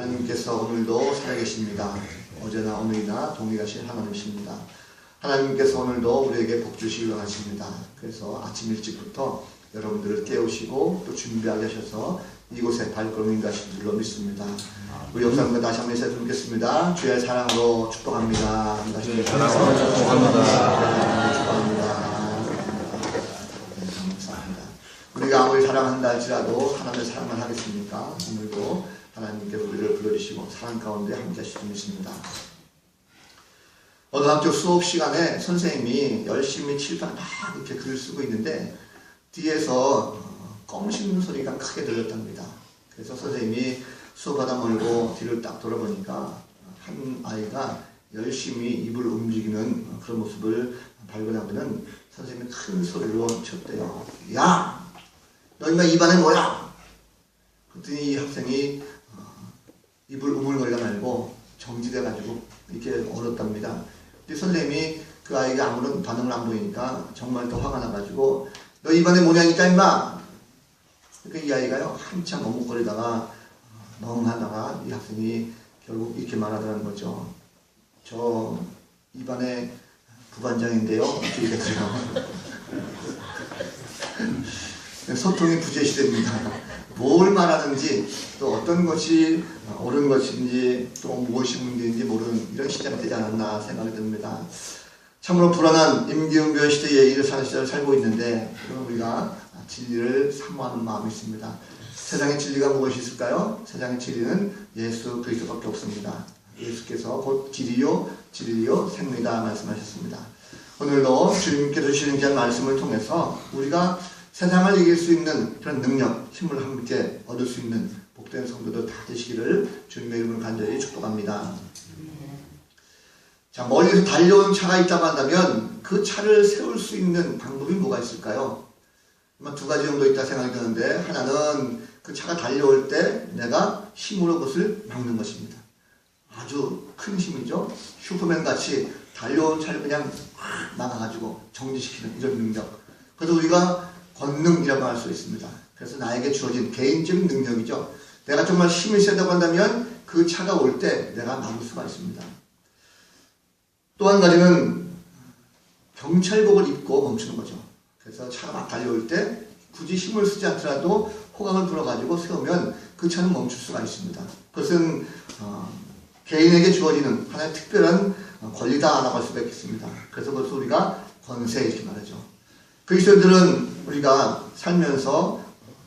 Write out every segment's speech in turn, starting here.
하나님께서 오늘도 살아계십니다. 어제나 오늘이나 동일하신 하나님이십니다. 하나님께서 오늘도 우리에게 복 주시기 원하십니다. 그래서 아침 일찍부터 여러분들을 깨우시고 또 준비하게 하셔서 이곳에 발걸음 인도하신 줄로 믿습니다. 우리 역사님과 다시 한번 인사해 드리겠습니다. 주의 사랑으로 축복합니다. 주의 사랑으로 축복합니다. 축복합니다. 네, 감사합니다. 우리가 아무리 사랑한다 할지라도 하나님의 사랑만 하겠습니까? 오늘도 하나님께서 우리를 불러주시고 사랑 가운데 함께 하실 줄 믿습니다. 고등학교 수업 시간에 선생님이 열심히 칠판 막 이렇게 글을 쓰고 있는데 뒤에서 껌 씹는 소리가 크게 들렸답니다. 그래서 선생님이 수업하다 말고 뒤를 딱 돌아보니까 한 아이가 열심히 입을 움직이는 그런 모습을 발견하고는 선생님이 큰 소리로 쳤대요. 야! 너 인마 입안에 뭐야? 그랬더니 이 학생이 입을 우물거리다 말고 정지돼가지고 이렇게 얼었답니다. 근데 선생님이 그 아이가 아무런 반응을 안 보이니까 정말 더 화가 나가지고 너 입안에 뭐냐니까 임마! 그러니까 이 아이가요 한참 머뭇거리다가 멍하다가 이 학생이 결국 이렇게 말하더라는 거죠. 저 입안에 부반장인데요. 이렇게 얘기했어요. 소통이 부재시됩니다. 뭘 말하는지 또 어떤 것이 옳은 것인지 또 무엇이 문제인지 모르는 이런 시대가 되지 않았나 생각이 듭니다. 참으로 불안한 임기응변 시대에 일을 사는 시대를 살고 있는데 우리가 진리를 사모하는 마음이 있습니다. 세상의 진리가 무엇이 있을까요? 세상의 진리는 예수 그리스도밖에 없습니다. 예수께서 곧 길이요 진리요 생명이다 말씀하셨습니다. 오늘도 주님께서 주시는 귀한 말씀을 통해서 우리가 세상을 이길 수 있는 그런 능력, 힘을 함께 얻을 수 있는 복된 성도들 다 되시기를 주님의 이름으로 간절히 축복합니다. 자, 멀리서 달려오는 차가 있다고 한다면 그 차를 세울 수 있는 방법이 뭐가 있을까요? 두 가지 정도 있다 생각이 드는데 하나는 그 차가 달려올 때 내가 힘으로 그것을 막는 것입니다. 아주 큰 힘이죠. 슈퍼맨 같이 달려온 차를 그냥 막아가지고 정지시키는 이런 능력. 그래서 우리가 권능이라고 할 수 있습니다. 그래서 나에게 주어진 개인적인 능력이죠. 내가 정말 힘이 세다고 한다면 그 차가 올 때 내가 막을 수가 있습니다. 또 한 가지는 경찰복을 입고 멈추는 거죠. 그래서 차가 막 달려올 때 굳이 힘을 쓰지 않더라도 호강을 불어가지고 세우면 그 차는 멈출 수가 있습니다. 그것은 개인에게 주어지는 하나의 특별한 권리다라고 할 수가 있겠습니다. 그래서 그것을 우리가 권세 이렇게 말하죠. 그리스도인들은 우리가 살면서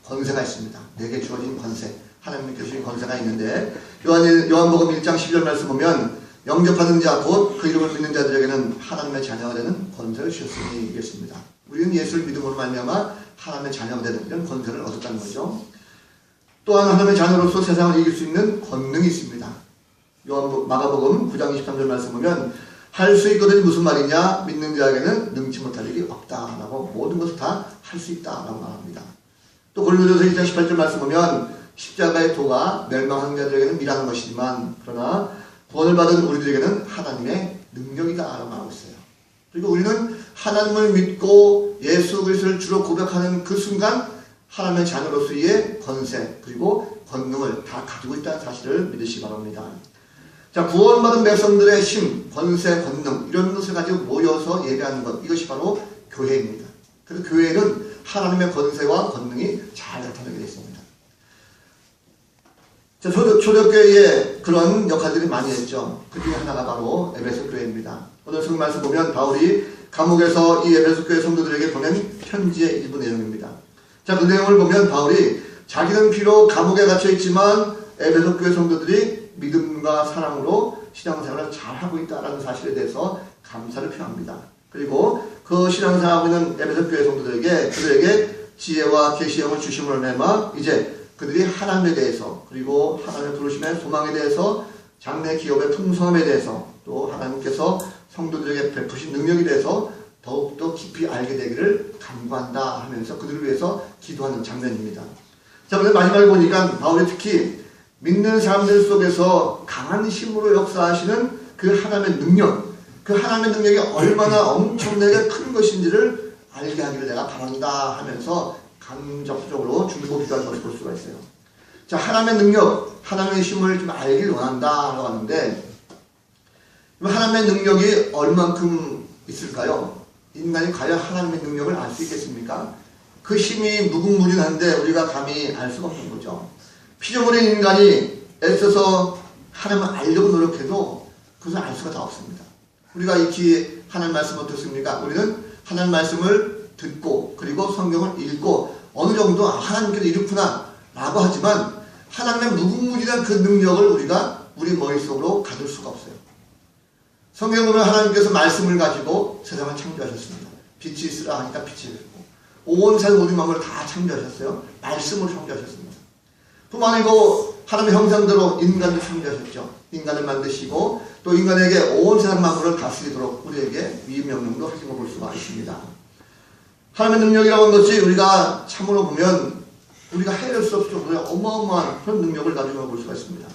권세가 있습니다. 내게 주어진 권세, 하나님께 주신 권세가 있는데 요한복음 1장 12절 말씀 보면 영접하는 자 곧 그 이름을 믿는 자들에게는 하나님의 자녀가 되는 권세를 주셨으니 이겠습니다. 우리는 예수를 믿음으로 말미암아 하나님의 자녀가 되는 이런 권세를 얻었다는 거죠. 또한 하나님의 자녀로서 세상을 이길 수 있는 권능이 있습니다. 마가복음 9장 23절 말씀 보면 할 수 있거든 무슨 말이냐? 믿는 자에게는 능치 못할 일이 없다라고 모든 것을 다 할 수 있다라고 말합니다. 또 고린도전서 1장 18절 말씀 보면 십자가의 도가 멸망하는 자들에게는 미라는 것이지만 그러나 구원을 받은 우리들에게는 하나님의 능력이다라고 말하고 있어요. 그리고 우리는 하나님을 믿고 예수 그리스도를 주로 고백하는 그 순간 하나님의 자녀로서의 권세 그리고 권능을 다 가지고 있다는 사실을 믿으시기 바랍니다. 자, 구원받은 백성들의 힘, 권세, 권능 이런 것을 가지고 모여서 예배하는 것 이것이 바로 교회입니다. 그래서 교회는 하나님의 권세와 권능이 잘 나타나게 되어 있습니다. 자, 초대교회에 그런 역할들이 많이 했죠. 그 중에 하나가 바로 에베소 교회입니다. 오늘 성경 말씀 보면 바울이 감옥에서 이 에베소 교회 성도들에게 보낸 편지의 일부 내용입니다. 자, 그 내용을 보면 바울이 자기는 비록 감옥에 갇혀 있지만 에베소 교회 성도들이 믿음과 사랑으로 신앙생활을 잘하고 있다는 사실에 대해서 감사를 표합니다. 그리고 그 신앙생활하고 있는 에베소 교회 성도들에게 그들에게 지혜와 계시형을 주심으로 인해서 이제 그들이 하나님에 대해서 그리고 하나님의 부르심의 소망에 대해서 장래 기업의 풍성함에 대해서 또 하나님께서 성도들에게 베푸신 능력에 대해서 더욱더 깊이 알게 되기를 간구한다 하면서 그들을 위해서 기도하는 장면입니다. 자, 오늘 마지막에 보니까 바울이 특히 믿는 사람들 속에서 강한 힘으로 역사하시는 그 하나님의 능력, 그 하나님의 능력이 얼마나 엄청나게 큰 것인지를 알게 하기를 내가 바란다 하면서 간접적으로 중보 기도하는 것을 볼 수가 있어요. 자, 하나님의 능력, 하나님의 힘을 좀 알길 원한다라고 하는데, 하나님의 능력이 얼만큼 있을까요? 인간이 과연 하나님의 능력을 알 수 있겠습니까? 그 힘이 무궁무진한데 우리가 감히 알 수가 없는 거죠. 피조물인 인간이 애써서 하나님을 알려고 노력해도 그것을 알 수가 다 없습니다. 우리가 익히 하나님 말씀을 어떻습니까? 우리는 하나님 말씀을 듣고 그리고 성경을 읽고 어느 정도 하나님께서 이렇구나 라고 하지만 하나님의 무궁무진한 그 능력을 우리가 우리 머릿속으로 가둘 수가 없어요. 성경에 보면 하나님께서 말씀을 가지고 세상을 창조하셨습니다. 빛이 있으라 하니까 빛이 있고 온 세상 모든 만물을 다 창조하셨어요. 말씀으로 창조하셨습니다. 뿐만 아니고 하나님의 형상대로 인간을 창조하셨죠. 인간을 만드시고 또 인간에게 온 세상 만물을 다스리도록 우리에게 위임명령도 하신 걸 볼 수가 있습니다. 하나님의 능력이라고 하는 것이 우리가 참으로 보면 우리가 헤아릴 수 없을 정도의 어마어마한 그런 능력을 가지고 볼 수가 있습니다.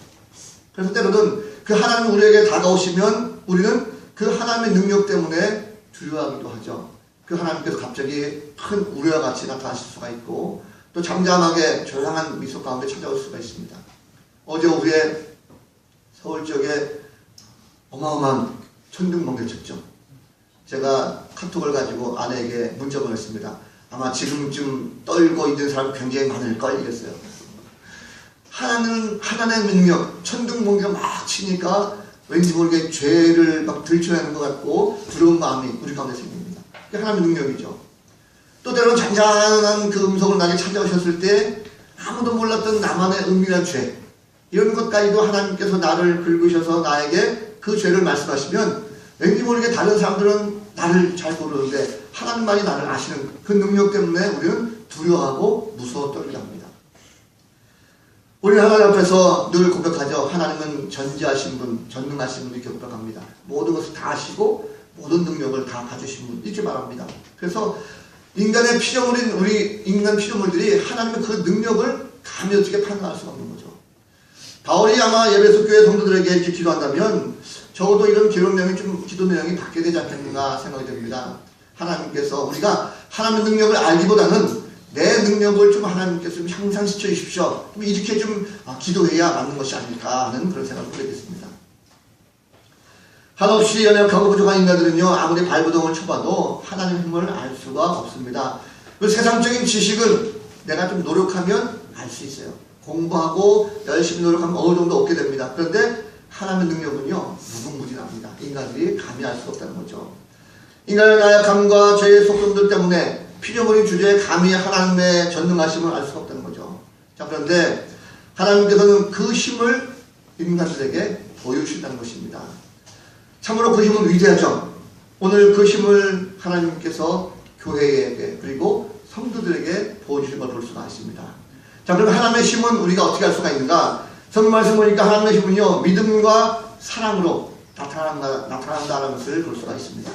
그래서 때로는 그 하나님 우리에게 다가오시면 우리는 그 하나님의 능력 때문에 두려워하기도 하죠. 그 하나님께서 갑자기 큰 우려와 같이 나타나실 수가 있고 또 잠잠하게 조용한 미소 가운데 찾아올 수가 있습니다. 어제 오후에 서울 지역에 어마어마한 천둥번개를 쳤죠. 제가 카톡을 가지고 아내에게 문자 보냈습니다. 아마 지금쯤 떨고 있는 사람 굉장히 많을걸 이랬어요. 하나님의 능력, 천둥번개가 막 치니까 왠지 모르게 죄를 막 들춰내는 것 같고 두려운 마음이 우리 가운데 생깁니다. 그게 하나님의 능력이죠. 또 때로는 잔잔한 그 음성을 나에게 찾아오셨을 때 아무도 몰랐던 나만의 은밀한 죄 이런 것까지도 하나님께서 나를 긁으셔서 나에게 그 죄를 말씀하시면 왠지 모르게 다른 사람들은 나를 잘 모르는데 하나님만이 나를 아시는 그 능력 때문에 우리는 두려워하고 무서워 떨게 합니다. 우리는 하나님 앞에서 늘 고백하죠. 하나님은 전지하신 분, 전능하신 분 이렇게 고백합니다. 모든 것을 다 아시고 모든 능력을 다 가지신 분 이렇게 말합니다. 그래서 인간의 피조물인 우리 인간 피조물들이 하나님의 그 능력을 감히 어떻게 판단할 수가 없는 거죠. 바울이 아마 에베소 교회 성도들에게 이렇게 기도한다면 적어도 이런 기도 내용이 바뀌어야 되지 않겠는가 생각이 됩니다. 하나님께서 우리가 하나님의 능력을 알기보다는 내 능력을 좀 하나님께서 좀 향상시켜 주십시오. 이렇게 좀 기도해야 맞는 것이 아닐까 하는 그런 생각을 하게 됐습니다. 한없이 연약하고 부족한 인간들은요, 아무리 발버둥을 쳐봐도 하나님의 힘을 알 수가 없습니다. 그 세상적인 지식은 내가 좀 노력하면 알 수 있어요. 공부하고 열심히 노력하면 어느 정도 얻게 됩니다. 그런데 하나님의 능력은요, 무궁무진합니다. 인간들이 감히 알 수 없다는 거죠. 인간의 나약함과 죄의 속성들 때문에 피조물인 주제에 감히 하나님의 전능하심을 알 수가 없다는 거죠. 자, 그런데 하나님께서는 그 힘을 인간들에게 보여주신다는 것입니다. 참으로 그 힘은 위대하죠. 오늘 그 힘을 하나님께서 교회에게 그리고 성도들에게 보여주신 걸 볼 수가 있습니다. 자, 그럼 하나님의 힘은 우리가 어떻게 할 수가 있는가? 성경 말씀 보니까 하나님의 힘은요, 믿음과 사랑으로 나타난다는 것을 볼 수가 있습니다.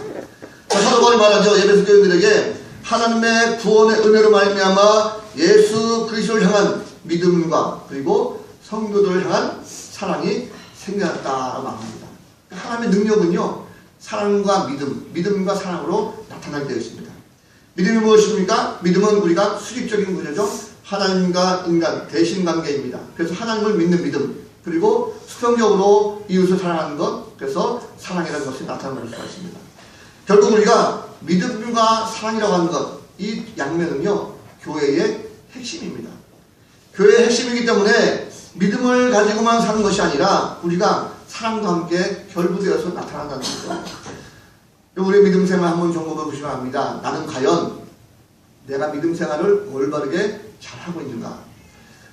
자, 사도 바울이 말하죠. 에베소 교인들에게 하나님의 구원의 은혜로 말미암아 예수 그리스도를 향한 믿음과 그리고 성도들을 향한 사랑이 생겨났다라고 말합니다. 하나님의 능력은요, 사랑과 믿음과 사랑으로 나타나게 되어 있습니다. 믿음이 무엇입니까? 믿음은 우리가 수직적인 구조죠. 하나님과 인간 대신관계입니다. 그래서 하나님을 믿는 믿음, 그리고 수평적으로 이웃을 사랑하는 것, 그래서 사랑이라는 것이 나타나는 수가 있습니다. 결국 우리가 믿음과 사랑이라고 하는 것, 이 양면은요, 교회의 핵심입니다. 교회의 핵심이기 때문에 믿음을 가지고만 사는 것이 아니라 우리가 사랑과 함께 결부되어서 나타난다는 거죠. 우리의 믿음 생활 한번 점검해 보시면 압니다. 나는 과연 내가 믿음 생활을 올바르게 잘하고 있는가?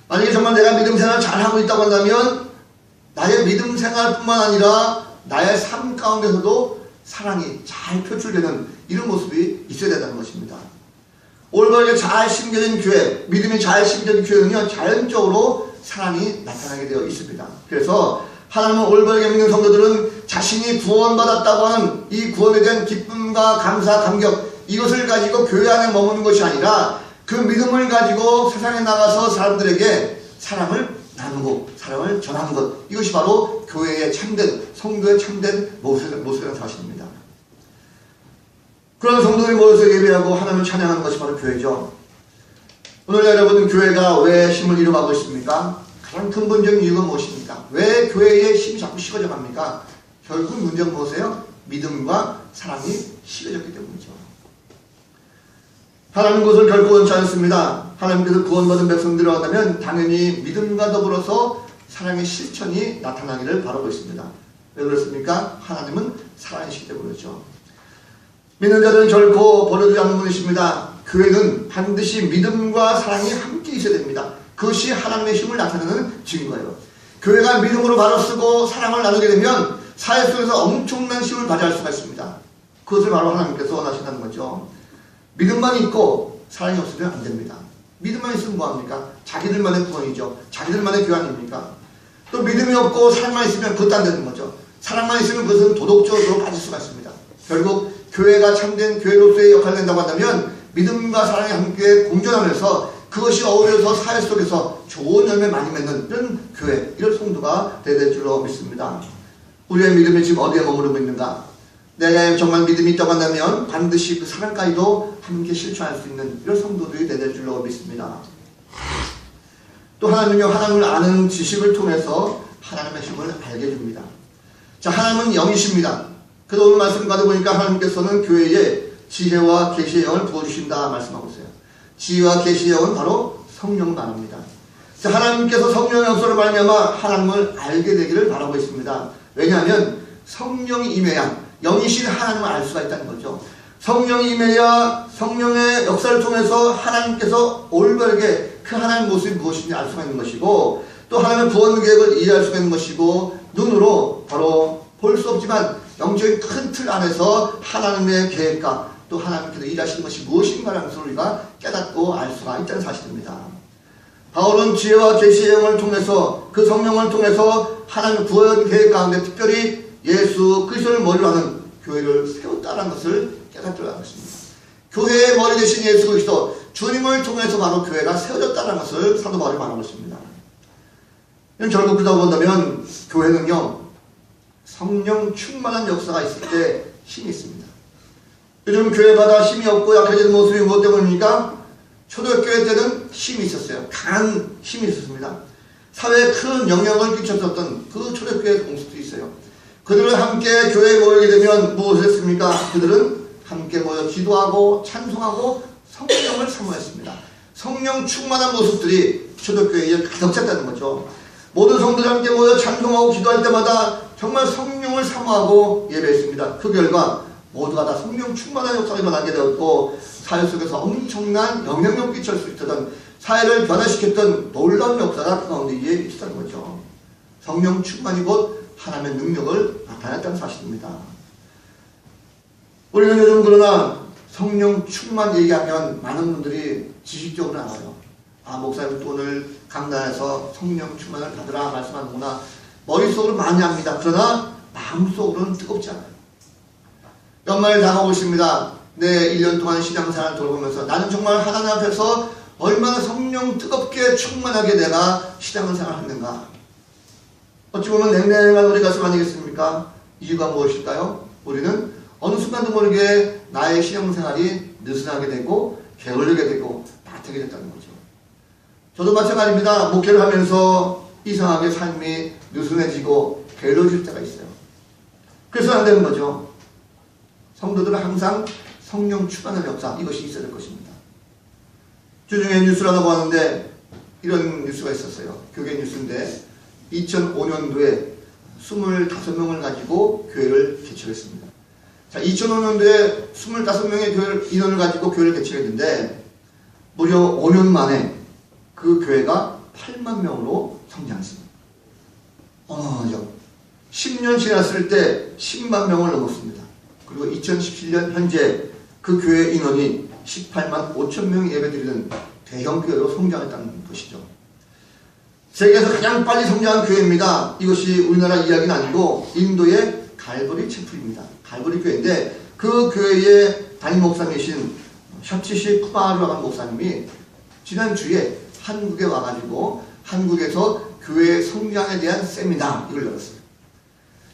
만약에 정말 내가 믿음 생활을 잘하고 있다고 한다면 나의 믿음 생활뿐만 아니라 나의 삶 가운데서도 사랑이 잘 표출되는 이런 모습이 있어야 된다는 것입니다. 올바르게 잘 심겨진 교회, 믿음이 잘 심겨진 교회는요, 자연적으로 사랑이 나타나게 되어 있습니다. 그래서 하나님은 올바르게 믿는 성도들은 자신이 구원받았다고 하는 이 구원에 대한 기쁨과 감사, 감격, 이것을 가지고 교회 안에 머무는 것이 아니라 그 믿음을 가지고 세상에 나가서 사람들에게 사랑을 나누고 사랑을 전하는 것, 이것이 바로 교회의 참된, 성도의 참된 모습이라는 사실입니다. 그런 성도들이 모여서 예배하고 하나님을 찬양하는 것이 바로 교회죠. 오늘 여러분, 교회가 왜 힘을 잃어가고 있습니까? 가장 근본적인 이유가 무엇입니까? 왜 교회의 힘이 자꾸 식어져 갑니까? 결국 문제는 무엇이에요? 믿음과 사랑이 식어졌기 때문이죠. 하나님 것을 결코 원치 않습니다. 하나님께서 구원받은 백성들을 얻으면 당연히 믿음과 더불어서 사랑의 실천이 나타나기를 바라고 있습니다. 왜 그렇습니까? 하나님은 사랑이시기 때문이죠. 믿는 자들은 결코 버려두지 않는 분이십니다. 교회는 반드시 믿음과 사랑이 함께 있어야 됩니다. 그것이 하나님의 힘을 나타내는 증거예요. 교회가 믿음으로 바로 쓰고 사랑을 나누게 되면 사회 속에서 엄청난 힘을 발휘할 수가 있습니다. 그것을 바로 하나님께서 원하신다는 거죠. 믿음만 있고 사랑이 없으면 안 됩니다. 믿음만 있으면 뭐합니까? 자기들만의 구원이죠. 자기들만의 교회 아닙니까? 또 믿음이 없고 사랑만 있으면 그것도 안 되는 거죠. 사랑만 있으면 그것은 도덕적으로 빠질 수가 있습니다. 결국 교회가 참된 교회로서의 역할을 한다고 한다면 믿음과 사랑이 함께 공존하면서 그것이 어우러져서 사회 속에서 좋은 열매 많이 맺는 이런 교회, 이런 성도가 되야 될 줄로 믿습니다. 우리의 믿음이 지금 어디에 머무르고 있는가? 내가 정말 믿음이 있다고 한다면 반드시 그 사랑까지도 함께 실천할 수 있는 이런 성도들이 되야 될 줄로 믿습니다. 또 하나님은요, 하나님을 아는 지식을 통해서 하나님의 힘을 알게 해줍니다. 자, 하나님은 영이십니다. 그래서 오늘 말씀 가져보니까 하나님께서는 교회에 지혜와 계시의 영을 부어주신다 말씀하고 있어요. 지혜와 계시의 영은 바로 성령 말합니다. 자, 하나님께서 성령의 역사로 말미암아 하나님을 알게 되기를 바라고 있습니다. 왜냐하면 성령이 임해야 영이신 하나님을 알 수가 있다는 거죠. 성령이 임해야 성령의 역사를 통해서 하나님께서 올바르게 그 하나님의 모습이 무엇인지 알 수가 있는 것이고, 또 하나님의 구원 계획을 이해할 수가 있는 것이고, 눈으로 바로 볼 수 없지만 영적인 큰 틀 안에서 하나님의 계획과 또 하나님께서 일하시는 것이 무엇인가라는 것을 우리가 깨닫고 알 수가 있다는 사실입니다. 바울은 지혜와 계시의 영을 통해서, 그 성령을 통해서 하나님의 구원 계획 가운데 특별히 예수 그리스도를 머리로 하는 교회를 세웠다는 것을 깨닫도록 하겠습니다. 교회의 머리 되신 예수 그리스도 주님을 통해서 바로 교회가 세워졌다는 것을 사도 바울이 말하고 있습니다. 결국 그러다 본다면 교회는요, 성령 충만한 역사가 있을 때 힘이 있습니다. 요즘 교회마다 힘이 없고 약해지는 모습이 무엇 때문입니까? 초대교회 때는 힘이 있었어요. 강한 힘이 있었습니다. 사회에 큰 영향을 끼쳤었던 그 초대교회 공식도 있어요. 그들은 함께 교회에 모이게 되면 무엇을 했습니까? 그들은 함께 모여 기도하고 찬송하고 성령을 사모했습니다. 성령 충만한 모습들이 초대교회에 가득 찼다는 거죠. 모든 성도들 함께 모여 찬송하고 기도할 때마다 정말 성령을 사모하고 예배했습니다. 그 결과 모두가 다 성령 충만한 역사가 일어나게 되었고, 사회 속에서 엄청난 영향력 끼칠 수 있었던, 사회를 변화시켰던 놀라운 역사가 그 가운데 있었다는 거죠. 성령 충만이 곧 하나님의 능력을 나타냈다는 사실입니다. 우리는 요즘 그러나 성령 충만 얘기하면 많은 분들이 지식적으로 알아요. 아, 목사님 또 오늘 강단에서 성령 충만을 받으라 말씀하는구나. 머릿속으로 많이 합니다. 그러나 마음속으로는 뜨겁지 않아요. 연말 다가오고 있습니다. 내 1년 동안 신앙생활을 돌아보면서 나는 정말 하나님 앞에서 얼마나 성령 뜨겁게 충만하게 내가 신앙생활을 했는가. 어찌 보면 냉랭한 우리 가슴 아니겠습니까? 이유가 무엇일까요? 우리는 어느 순간도 모르게 나의 신앙생활이 느슨하게 되고 게을르게 되고 나태하게 됐다는 거죠. 저도 마찬가지입니다. 목회를 하면서 이상하게 삶이 느슨해지고 게을러질 때가 있어요. 그래서 안 되는 거죠. 성도들은 항상 성령 충만한 역사, 이것이 있어야 될 것입니다. 주중에 뉴스를 하나 보았는데 이런 뉴스가 있었어요. 교계 뉴스인데 2005년도에 25명을 가지고 교회를 개척했습니다. 자, 2005년도에 25명의 교회 인원을 가지고 교회를 개척했는데 무려 5년 만에 그 교회가 8만 명으로 성장했습니다. 어마어마하죠. 10년 지났을 때 10만 명을 넘었습니다. 그리고 2017년 현재 그 교회 인원이 18만 5천 명이 예배드리는 대형 교회로 성장했다는 것이죠. 세계에서 가장 빨리 성장한 교회입니다. 이것이 우리나라 이야기는 아니고 인도의 갈보리 챔플입니다. 갈보리 교회인데 그 교회의 담임 목사님이신 샤치시 쿠마르라는 목사님이 지난주에 한국에 와가지고 한국에서 교회 성장에 대한 세미나 이걸 열었어요.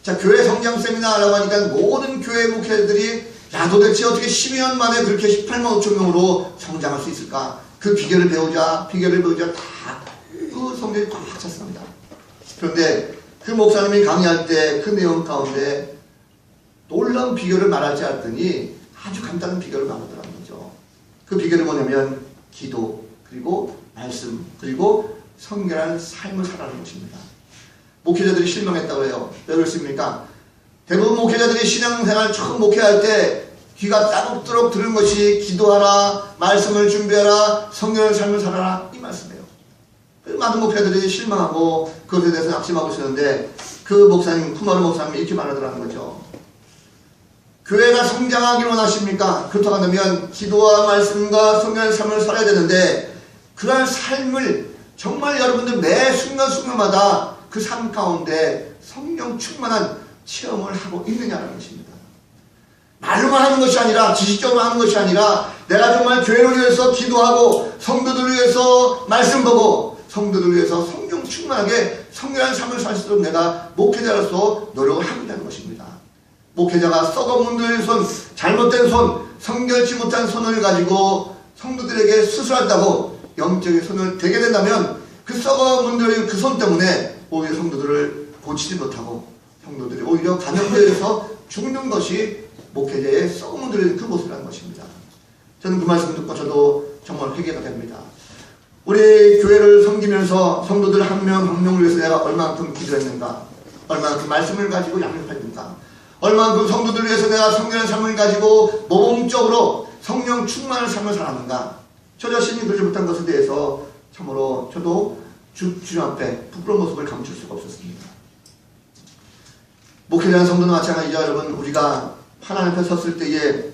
자, 교회 성장 세미나라고 하니까 모든 교회 목회자들이 야, 도대체 어떻게 12년 만에 그렇게 18만 5천 명으로 성장할 수 있을까? 그 비결을 배우자 다 그 성경이 꽉 찼습니다. 그런데 그 목사님이 강의할 때 그 내용 가운데 놀라운 비결을 말하지 않더니 아주 간단한 비결을 말하더라는 거죠. 그 비결이 뭐냐면 기도, 그리고 말씀, 그리고 성결한 삶을 살아가는 것입니다. 목회자들이 실망했다고 해요. 왜 그렇습니까? 대부분 목회자들이 신앙생활 처음 목회할 때 귀가 따갑도록 들은 것이 기도하라, 말씀을 준비하라, 성결한 삶을 살아라, 이 말씀이에요. 많은 목회자들이 실망하고 그것에 대해서 낙심하고 있었는데 그 목사님, 쿠마르 목사님이 이렇게 말하더라는 거죠. 교회가 성장하기를 원하십니까? 그렇다고 한다면 기도와 말씀과 성결한 삶을 살아야 되는데 그러한 삶을 정말 여러분들 매 순간순간마다 그 삶 가운데 성령 충만한 체험을 하고 있느냐는 것입니다. 말로만 하는 것이 아니라, 지식적으로 하는 것이 아니라 내가 정말 교회를 위해서 기도하고 성도들을 위해서 말씀 보고 성도들을 위해서 성령 충만하게 성결한 삶을 살 수 있도록 내가 목회자로서 노력을 하고 있다는 것입니다. 목회자가 썩어문드린 손, 잘못된 손, 성결치 못한 손을 가지고 성도들에게 수술한다고 영적인 손을 대게 된다면 그 썩어문드린 그 손 때문에 오히려 성도들을 고치지 못하고 성도들이 오히려 감염되어서 죽는 것이 목회자의 썩어문드린 그 모습이라는 것입니다. 저는 그 말씀 듣고 저도 정말 회개가 됩니다. 우리 교회를 섬기면서 성도들 한 명 한 명을 위해서 내가 얼마만큼 기도했는가, 얼마만큼 말씀을 가지고 양육했는가, 얼마만큼 성도들을 위해서 내가 성결한 삶을 가지고 모범적으로 성령 충만한 삶을 살았는가. 저 자신이 그러지 못한 것에 대해서 참으로 저도 주님 앞에 부끄러운 모습을 감출 수가 없었습니다. 목회자는 성도는 마찬가지죠. 여러분, 우리가 하나님 앞에 섰을 때에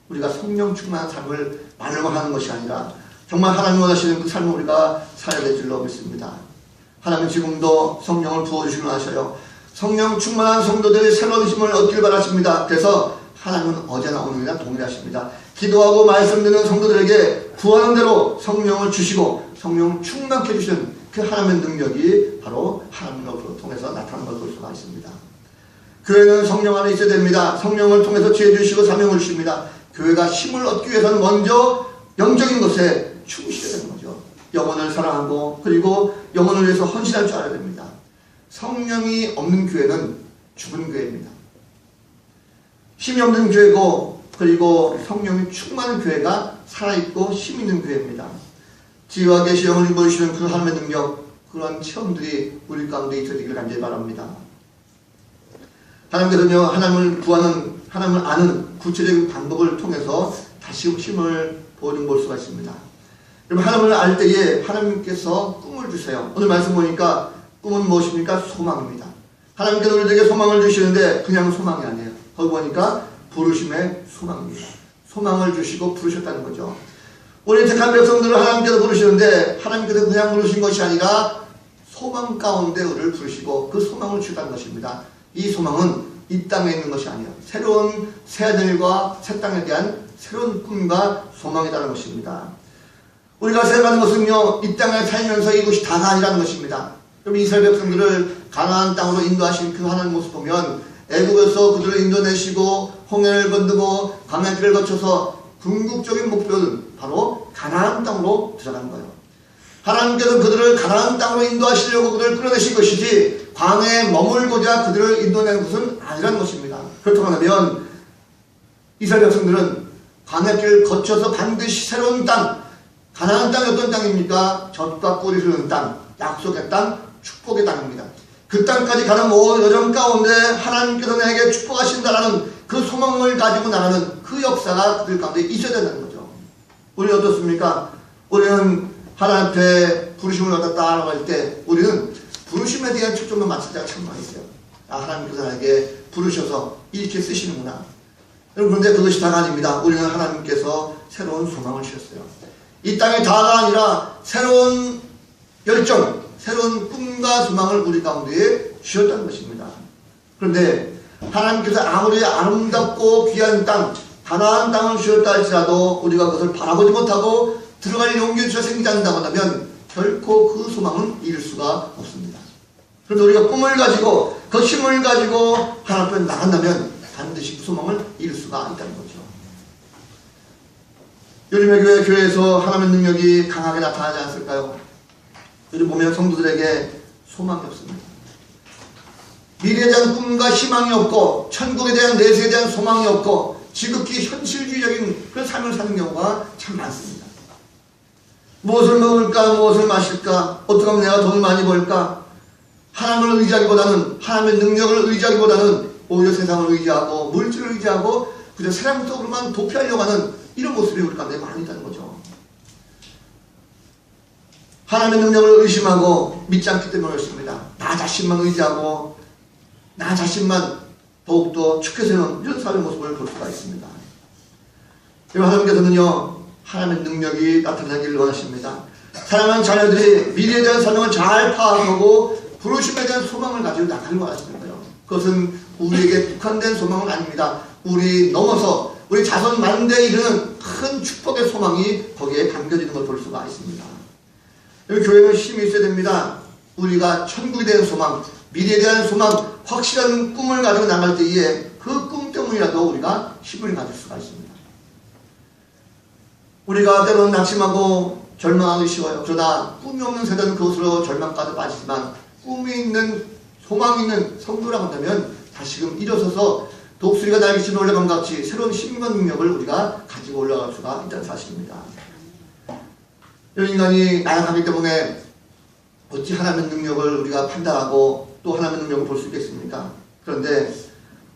우리가 성령 충만한 삶을 말로만 하는 것이 아니라 정말 하나님 원하시는 그 삶을 우리가 살아야 될 줄로 믿습니다. 하나님은 지금도 성령을 부어주시길 원하셔요. 성령 충만한 성도들이 새로운 힘을 얻기를 바라십니다. 그래서 하나님은 어제나 오늘이나 동일하십니다. 기도하고 말씀 듣는 성도들에게 구하는 대로 성령을 주시고 성령 충만케 해주시는 그 하나님의 능력이 바로 하나님으로 통해서 나타나는 것을 볼 수가 있습니다. 교회는 성령 안에 있어야 됩니다. 성령을 통해서 지혜 주시고 사명을 주십니다. 교회가 힘을 얻기 위해서는 먼저 영적인 것에 충실해야 되는 거죠. 영혼을 사랑하고 그리고 영혼을 위해서 헌신할 줄 알아야 됩니다. 성령이 없는 교회는 죽은 교회입니다. 힘이 없는 교회고 그리고 성령이 충만한 교회가 살아있고 힘 있는 교회입니다. 지혜와 계시 영을 입어주시는 그 하나님의 능력, 그런 체험들이 우리 가운데 있어지기를 간절히 바랍니다. 하나님께서는요, 하나님을 구하는, 하나님을 아는 구체적인 방법을 통해서 다시 힘을 보여줄 수가 있습니다. 여러분, 하나님을 알 때에 하나님께서 꿈을 주세요. 오늘 말씀 보니까 꿈은 무엇입니까? 소망입니다. 하나님께서 우리에게 소망을 주시는데 그냥 소망이 아니에요. 거기 보니까 부르심의 소망입니다. 소망을 주시고 부르셨다는 거죠. 우리 택한 백성들을 하나님께서 부르시는데 하나님께서 그냥 부르신 것이 아니라 소망 가운데 우리를 부르시고 그 소망을 주셨다는 것입니다. 이 소망은 이 땅에 있는 것이 아니에요. 새로운 새하늘과 새 땅에 대한 새로운 꿈과 소망이라는 것입니다. 우리가 생각하는 것은요, 이 땅에 살면서 이것이 다가 아니라는 것입니다. 그럼 이스라엘 백성들을 가나안 땅으로 인도하신 그 하나님 모습 보면 애굽에서 그들을 인도내시고 홍해를 건너고 광야길을 거쳐서 궁극적인 목표는 바로 가나안 땅으로 들어가는 거예요. 하나님께서 그들을 가나안 땅으로 인도하시려고 그들을 끌어내신 것이지 광야에 머물고자 그들을 인도내는 것은 아니라는 것입니다. 그렇다고 하면 이스라엘 백성들은 광야길을 거쳐서 반드시 새로운 땅, 가나안 땅이 어떤 땅입니까? 젖과 꿀이 흐르는 땅, 약속의 땅, 축복의 땅입니다. 그 땅까지 가는 모든 여정 가운데 하나님께서 내게 축복하신다라는 그 소망을 가지고 나가는 그 역사가 그들 가운데 있어야 된다는 거죠. 우리 어떻습니까? 우리는 하나님 앞에 부르심을 받아 따라갈 때 우리는 부르심에 대한 초점을 맞출 때가 참 많이 있어요. 아, 하나님께서 나에게 부르셔서 이렇게 쓰시는구나. 그런데 그것이 다가 아닙니다. 우리는 하나님께서 새로운 소망을 주셨어요. 이 땅의 다가 아니라 새로운 열정, 새로운 꿈과 소망을 우리 가운데 주셨다는 것입니다. 그런데 하나님께서 아무리 아름답고 귀한 땅, 가나안 땅을 주셨다 할지라도 우리가 그것을 바라보지 못하고 들어갈 용기조차 생기지 않는다고 한다면 결코 그 소망은 이룰 수가 없습니다. 그런데 우리가 꿈을 가지고 그 힘을 가지고 하나님 앞에 나간다면 반드시 그 소망을 이룰 수가 있다는 거죠. 요즘의 교회에서 하나님의 능력이 강하게 나타나지 않을까요? 여기 보면 성도들에게 소망이 없습니다. 미래에 대한 꿈과 희망이 없고 천국에 대한 내세에 대한 소망이 없고 지극히 현실주의적인 그런 삶을 사는 경우가 참 많습니다. 무엇을 먹을까, 무엇을 마실까, 어떻게 하면 내가 돈을 많이 벌까, 하나님을 의지하기보다는, 하나님의 능력을 의지하기보다는 오히려 세상을 의지하고 물질을 의지하고 그저 세상적으로만 도피하려고 하는 이런 모습이 우리 가운데 많이 있다는 거죠. 하나님의 능력을 의심하고 믿지 않기 때문에 그렇습니다. 나 자신만 의지하고 나 자신만 더욱더 축해세우는 이런 삶의 모습을 볼 수가 있습니다. 여러분, 하나님께서는요, 하나님의 능력이 나타나기를 원하십니다. 사랑하는 자녀들이 미래에 대한 사명을 잘 파악하고 부르심에 대한 소망을 가지고 나가길 원하시는 거예요. 그것은 우리에게 국한된 소망은 아닙니다. 우리 넘어서 우리 자손 만대에 이르는 큰 축복의 소망이 거기에 담겨지는 걸 볼 수가 있습니다. 여기 교회는 힘이 있어야 됩니다. 우리가 천국에 대한 소망, 미래에 대한 소망, 확실한 꿈을 가지고 나갈 때에 그 꿈 때문이라도 우리가 힘을 가질 수가 있습니다. 우리가 때로는 낙심하고 절망하기 쉬워요. 그러나 꿈이 없는 세대는 그것으로 절망까지 빠지지만 꿈이 있는, 소망이 있는 성도라고 한다면 다시금 일어서서 독수리가 날개치는 올라감과 같이 새로운 힘과 능력을 우리가 가지고 올라갈 수가 있다는 사실입니다. 이런 인간이 나약하기 때문에 어찌 하나님의 능력을 우리가 판단하고 또 하나님의 능력을 볼 수 있겠습니까? 그런데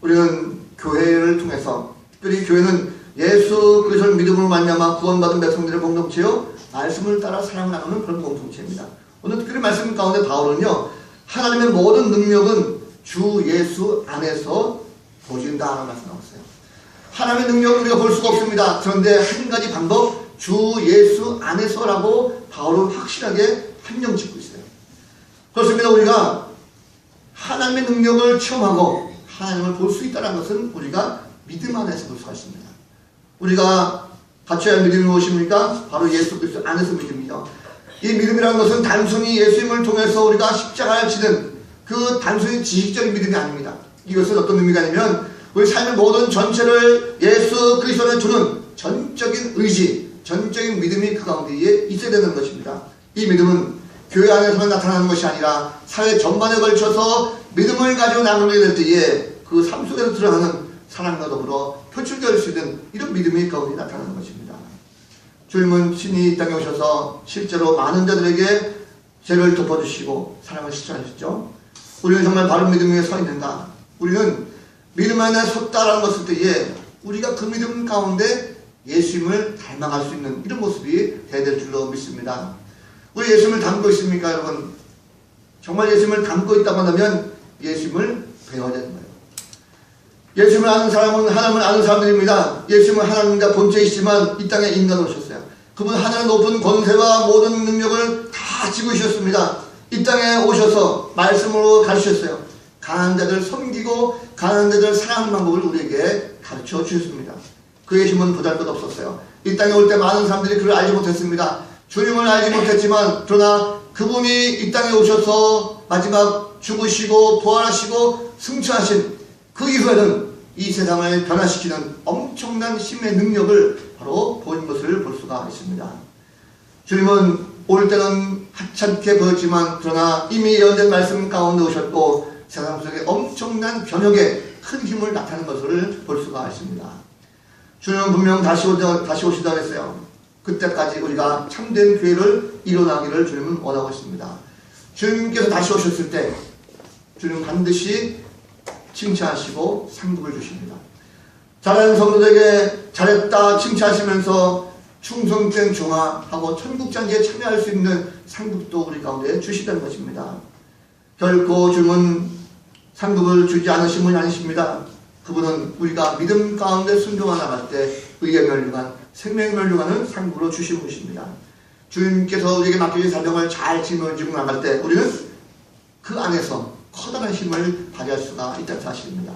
우리는 교회를 통해서, 특별히 교회는 예수 그리스도를 믿음으로 말미암아 구원받은 백성들의 공동체요, 말씀을 따라 사랑을 나누는 그런 공동체입니다. 오늘 특별히 말씀 가운데 바울은요, 하나님의 모든 능력은 주 예수 안에서 보여진다는 말씀 나왔어요. 하나님의 능력을 우리가 볼 수가 없습니다. 그런데 한 가지 방법, 주 예수 안에서라고 바울은 확실하게 한정 짓고 있어요. 그렇습니다. 우리가 하나님의 능력을 체험하고 하나님을 볼 수 있다는 것은 우리가 믿음 안에서 볼 수가 있습니다. 우리가 갖춰야 할 믿음이 무엇입니까? 바로 예수 그리스도 안에서 믿음이죠. 이 믿음이라는 것은 단순히 예수님을 통해서 우리가 십자가를 지는 그 단순히 지식적인 믿음이 아닙니다. 이것은 어떤 의미가 아니면 우리 삶의 모든 전체를 예수 그리스도에 두는 전적인 의지, 전적인 믿음이 그 가운데에 있어야 되는 것입니다. 이 믿음은 교회 안에서만 나타나는 것이 아니라 사회 전반에 걸쳐서 믿음을 가지고 나누게 될 때에 그 삶 속에서 드러나는 사랑과 더불어 표출될 수 있는 이런 믿음이 가운데 나타나는 것입니다. 주님은 친히 이 땅에 오셔서 실제로 많은 자들에게 죄를 덮어주시고 사랑을 실천하셨죠. 우리는 정말 바른 믿음 위에 서 있는가? 우리는 믿음 안에 섰다라는 것을 때에 우리가 그 믿음 가운데 예수님을 닮아갈 수 있는 이런 모습이 돼야 될 줄로 믿습니다. 우리 예수님을 닮고 있습니까, 여러분? 정말 예수님을 닮고 있다고 한다면 예수님을 배워야 되는 거예요. 예수님을 아는 사람은 하나님을 아는 사람들입니다. 예수님은 하나님과 본체이시지만 이 땅에 인간으로 오셨어요. 그분 하늘의 높은 권세와 모든 능력을 다 지구셨습니다. 이 땅에 오셔서 말씀으로 가르치셨어요. 가난한 자들 섬기고 가난한 자들 사랑하는 방법을 우리에게 가르쳐 주셨습니다. 그의 힘은 보잘것없었어요. 이 땅에 올 때 많은 사람들이 그를 알지 못했습니다. 주님을 알지 못했지만 그러나 그분이 이 땅에 오셔서 마지막 죽으시고 부활하시고 승천하신 그 이후에는 이 세상을 변화시키는 엄청난 힘의 능력을 바로 보인 것을 볼 수가 있습니다. 주님은 올 때는 하찮게 보였지만 그러나 이미 예언된 말씀 가운데 오셨고 세상 속에 엄청난 변혁의 큰 힘을 나타내는 것을 볼 수가 있습니다. 주님은 분명 다시 오시다고 했어요. 그때까지 우리가 참된 교회를 일어나기를 주님은 원하고 있습니다. 주님께서 다시 오셨을 때 주님은 반드시 칭찬하시고 상급을 주십니다. 잘하는 성도들에게 잘했다 칭찬하시면서 충성된 종아하고 천국잔치에 참여할 수 있는 상급도 우리 가운데 주시다는 것입니다. 결코 주님은 상급을 주지 않으신 분이 아니십니다. 그분은 우리가 믿음 가운데 순종하 나갈 때 의의 멸류관, 생명의 멸류관을 상급으로 주신 분이십니다. 주님께서 우리에게 맡겨진 사명을 잘 짊어지고 나갈 때 우리는 그 안에서 커다란 힘을 발휘할 수가 있다는 사실입니다.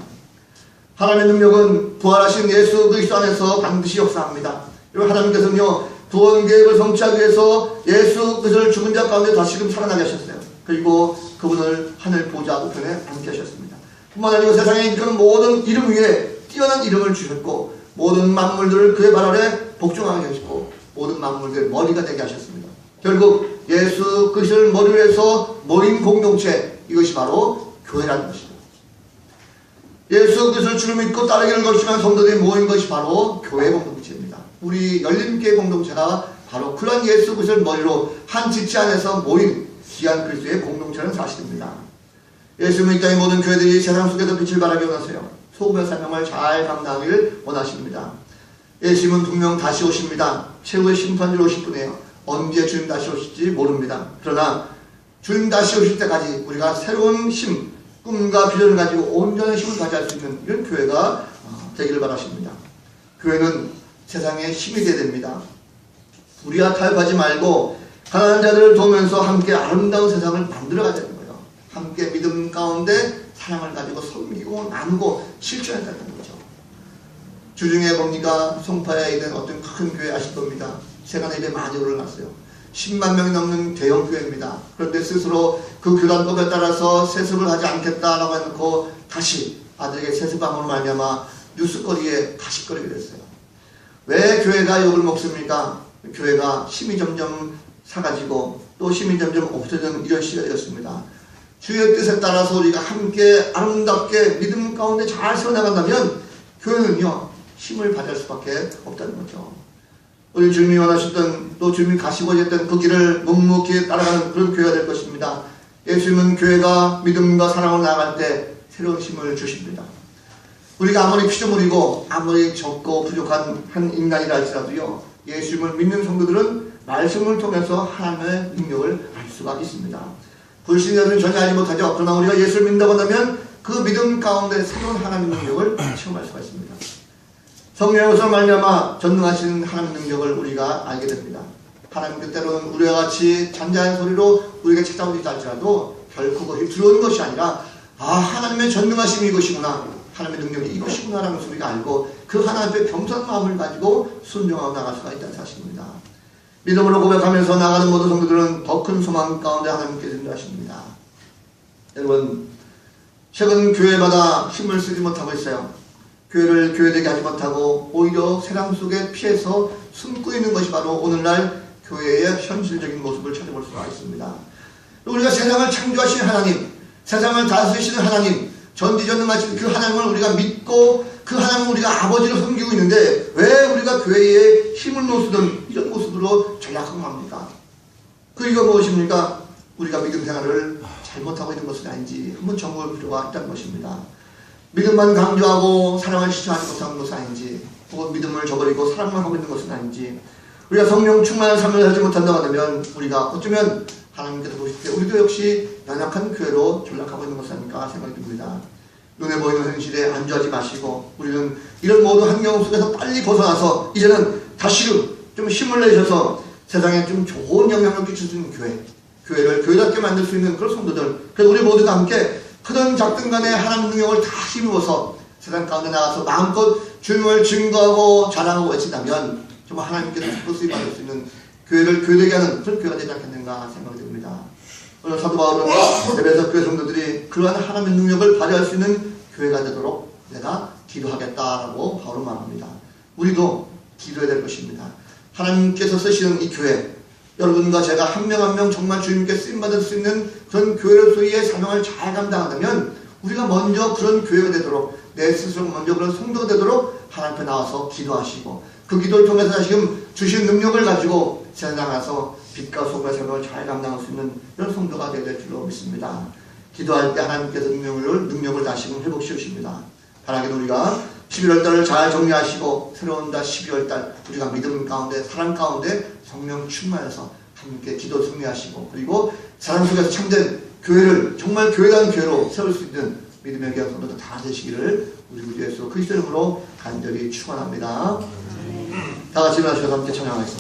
하나님의 능력은 부활하신 예수 그리스도 안에서 반드시 역사합니다. 여러분, 하나님께서는요 구원 계획을 성취하기 위해서 예수 그리스도를 죽은 자 가운데 다시금 살아나게 하셨어요. 그리고 그분을 하늘 보좌 우편에 앉게 하셨습니다. 뿐만 아니고 세상에 있는 모든 이름 위에 뛰어난 이름을 주셨고 모든 만물들을 그의 발 아래 복종하게 하시고 모든 만물들의 머리가 되게 하셨습니다. 결국 예수 그리스도를 머리로 해서 모인 공동체, 이것이 바로 교회라는 것이죠. 예수 그리스도를 주를 믿고 따르기를 결심한 성도들이 모인 것이 바로 교회 공동체입니다. 우리 열림교회 공동체가 바로 그런 예수 그리스도를 머리로 한 지체 안에서 모인 귀한 그리스도의 공동체는 사실입니다. 예수님은 이 땅의 모든 교회들이 세상 속에서 빛을 발하게 원하세요. 소금의 사명을 잘 감당하기를 원하십니다. 예수님은 분명 다시 오십니다. 최후의 심판주로 오실 분이에요. 언제 주님 다시 오실지 모릅니다. 그러나 주님 다시 오실 때까지 우리가 새로운 힘, 꿈과 비전을 가지고 온전한 힘을 가져갈 수 있는 이런 교회가 되기를 바라십니다. 교회는 세상의 힘이 되어야 됩니다. 우리가 타협하지 말고 가난한 자들을 도우면서 함께 아름다운 세상을 만들어가야 되는 거예요. 함께 믿음 가운데 사랑을 가지고 섬기고 나누고 실천해야 되는 거죠. 주중에 뭡니까? 송파에 있는 어떤 큰 교회 아실 겁니다. 세간에 이제 많이 올라갔어요. 10만 명이 넘는 대형 교회입니다. 그런데 스스로 그 교단법에 따라서 세습을 하지 않겠다라고 해놓고 다시 아들에게 세습함으로 말미암아 뉴스거리에 가십거리게 됐어요. 왜 교회가 욕을 먹습니까? 교회가 힘이 점점 사가지고 또 힘이 점점 없어지는 이런 시대가 되었습니다. 주의 뜻에 따라서 우리가 함께 아름답게 믿음 가운데 잘 세워나간다면 교회는요 힘을 발휘할 수밖에 없다는 거죠. 우리 주님이 원하셨던 또 주님이 가시고자 했던 그 길을 묵묵히 따라가는 그런 교회가 될 것입니다. 예수님은 교회가 믿음과 사랑으로 나아갈 때 새로운 힘을 주십니다. 우리가 아무리 피조물이고 아무리 적고 부족한 한 인간이라 할지라도요 예수님을 믿는 성도들은 말씀을 통해서 하나님의 능력을 알 수가 있습니다. 불신자들은 전혀 알지 못하죠. 그러나 우리가 예수를 믿는다고 한다면 그 믿음 가운데 새로운 하나님의 능력을 체험할 수가 있습니다. 성령으로서 말미암아 전능하신 하나님의 능력을 우리가 알게 됩니다. 하나님 때로는 우리와 같이 잔잔한 소리로 우리에게 찾아오지 할지라도 결코 그것이 들어오는 것이 아니라 하나님의 전능하심이 이것이구나, 하나님의 능력이 이것이구나 라는 것을 우리가 알고 그 하나님 앞에 겸손한 마음을 가지고 순종하고 나갈 수가 있다는 사실입니다. 믿음으로 고백하면서 나가는 모든 성도들은 더 큰 소망 가운데 하나님께 인도하십니다. 여러분, 최근 교회마다 힘을 쓰지 못하고 있어요. 교회를 교회되게 하지 못하고 오히려 세상 속에 피해서 숨고 있는 것이 바로 오늘날 교회의 현실적인 모습을 찾아볼 수가 있습니다. 우리가 세상을 창조하신 하나님, 세상을 다스리시는 하나님, 전지전능하신 그 하나님을 우리가 믿고 그 하나님을 우리가 아버지로 섬기고 있는데 왜 우리가 교회에 힘을 못 쓰던 이런 모습으로 전락하고 맙니까? 그 이유가 무엇입니까? 우리가 믿음 생활을 잘못하고 있는 것은 아닌지 한번 점검할 필요가 있다는 것입니다. 믿음만 강조하고 사랑을 실천하지 못하는 것은 아닌지, 혹은 믿음을 저버리고 사랑만 하고 있는 것은 아닌지, 우리가 성령 충만한 삶을 살지 못한다고 하면 우리가 어쩌면 하나님께서 보실 때 우리도 역시 연약한 교회로 전락하고 있는 것이 아닐까 생각이 듭니다. 눈에 보이는 현실에 안주하지 마시고 우리는 이런 모든 환경 속에서 빨리 벗어나서 이제는 다시금 좀 힘을 내셔서 세상에 좀 좋은 영향을 끼칠 수 있는 교회를 교회답게 만들 수 있는 그런 성도들, 그래서 우리 모두가 함께 크든 작든 간에 하나님의 능력을 다 힘입어서 세상 가운데 나가서 마음껏 주님을 증거하고 자랑하고 외친다면 정말 하나님께서 기뻐 쓰임받을 수 있는 교회를 교회되게 하는 그런 교회가 되지 않겠는가 생각이 듭니다. 오늘 사도 바울은 에베소 교회 성도들이 그러한 하나님의 능력을 발휘할 수 있는 교회가 되도록 내가 기도하겠다라고 바울은 말합니다. 우리도 기도해야 될 것입니다. 하나님께서 쓰시는 이 교회, 여러분과 제가 한 명 한 명 정말 주님께 쓰임받을 수 있는 그런 교회로서의 사명을 잘 감당한다면 우리가 먼저 그런 교회가 되도록, 내 스스로 먼저 그런 성도가 되도록 하나님 앞에 나와서 기도하시고 그 기도를 통해서 지금 주신 능력을 가지고 세상 나가서 빛과 소금의 사명을 잘 감당할 수 있는 이런 성도가 되어야 될 줄로 믿습니다. 기도할 때 하나님께서 능력을 다시금 회복시켜 주십니다. 바라기도 우리가 11월달을 잘 정리하시고 새로운 달 12월달 우리가 믿음 가운데 사랑 가운데 성령 충만해서 함께 기도 승리하시고 그리고 사랑 속에서 참된 교회를 정말 교회다운 교회로 세울 수 있는 믿음의 귀한 성도들 다 되시기를 우리 구주 예수 그리스도 이름으로 간절히 축원합니다. 다 같이 일어나셔서 함께 찬양하겠습니다.